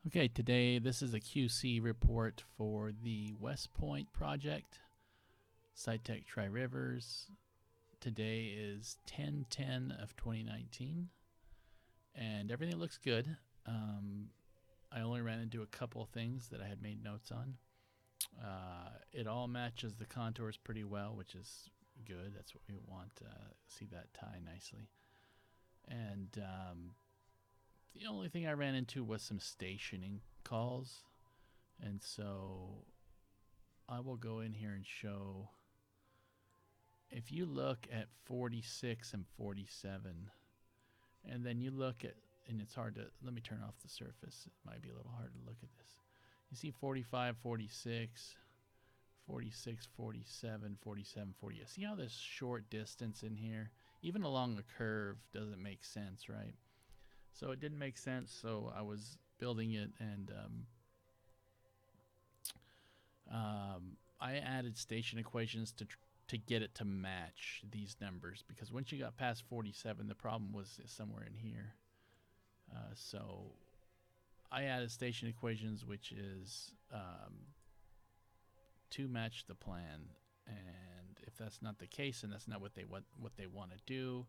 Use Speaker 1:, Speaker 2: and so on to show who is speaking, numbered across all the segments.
Speaker 1: Okay, today this is a QC report for the West Point project, Sitech Tri Rivers. Today is 10/10 of 2019, and everything looks good. I only ran into a couple of things that I had made notes on. It all matches the contours pretty well, which is good. That's what we want. See that tie nicely. And the only thing I ran into was some stationing calls. And so I will go in here and show. If you look at 46 and 47, and then you look at, and it's hard to, let me turn off the surface. It might be a little hard to look at this. You see 45, 46, 46, 47, 47, 40. See how this short distance in here, even along the curve, doesn't make sense, right? So it didn't make sense, so I was building it, and I added station equations to get it to match these numbers, because once you got past 47, the problem was somewhere in here. So I added station equations, which is to match the plan. And if that's not the case, and that's not what they want to do,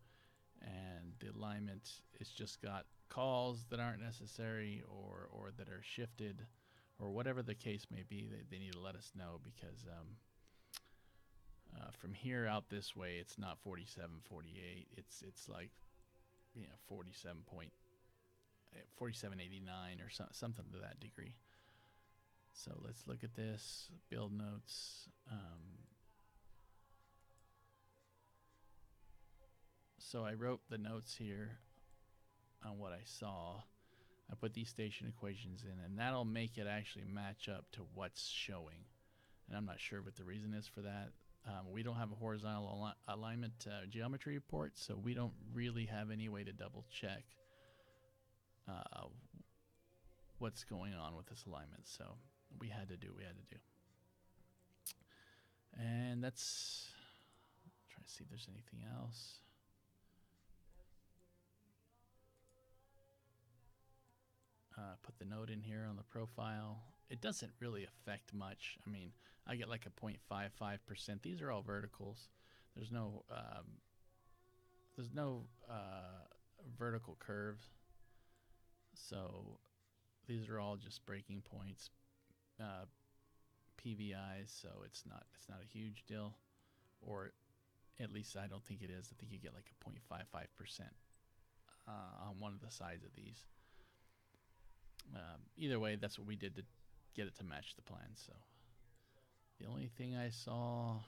Speaker 1: and the alignment is just got calls that aren't necessary or that are shifted, or whatever the case may be, they need to let us know, because from here out this way, it's not 47, 48. It's like 47.89 or something to that degree. So let's look at this build notes. So I wrote the notes here on what I saw. I put these station equations in, and that'll make it actually match up to what's showing. And I'm not sure what the reason is for that. We don't have a horizontal alignment geometry report, so we don't really have any way to double check what's going on with this alignment. So we had to do. And that's, try to see if there's anything else. Put the note in here on the profile. It doesn't really affect much. I mean, I get like a 0.55%. These are all verticals. There's no vertical curves. So these are all just breaking points, PVIs. So it's not a huge deal, or at least I don't think it is. I think you get like a 0.55% on one of the sides of these. Either way, that's what we did to get it to match the plan. So the only thing I saw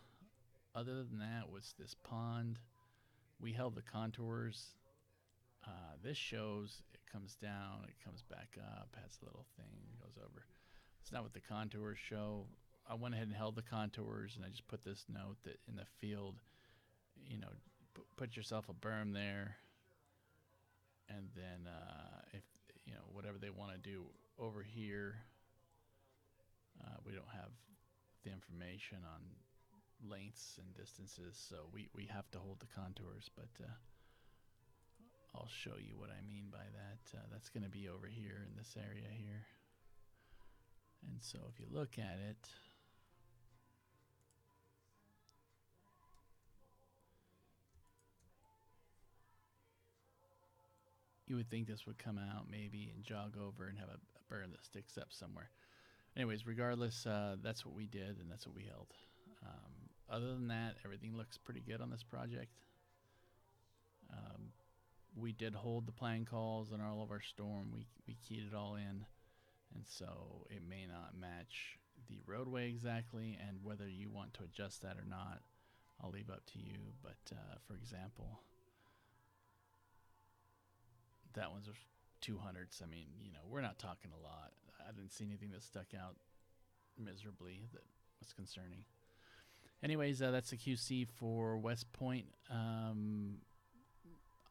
Speaker 1: other than that was this pond. We held the contours. This shows it comes down, it comes back up, has a little thing, goes over. It's not what the contours show. I went ahead and held the contours, and I just put this note that in the field, put yourself a berm there, and then if whatever they want to do over here, we don't have the information on lengths and distances, so we have to hold the contours, but I'll show you what I mean by that. That's going to be over here in this area here. And so if you look at it, you would think this would come out maybe and jog over and have a berm that sticks up somewhere. Anyways, regardless, that's what we did, and that's what we held. Other than that, everything looks pretty good on this project. We did hold the plan calls on all of our storm. We keyed it all in, and so it may not match the roadway exactly, and whether you want to adjust that or not, I'll leave up to you. But for example, that one's 200s. I mean, we're not talking a lot. I didn't see anything that stuck out miserably that was concerning. Anyways, that's the QC for West Point.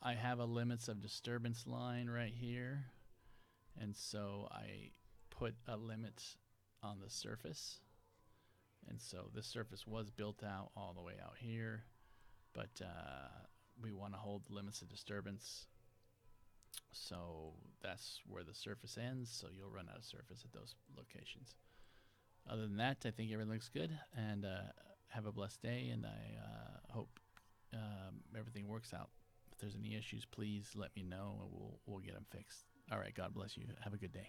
Speaker 1: I have a limits of disturbance line right here, and so I put a limit on the surface, and so this surface was built out all the way out here, but we want to hold limits of disturbance So that's where the surface ends. So you'll run out of surface at those locations. Other than that, I think everything looks good. And have a blessed day. And I hope everything works out. If there's any issues, please let me know, and we'll get them fixed. All right. God bless you. Have a good day.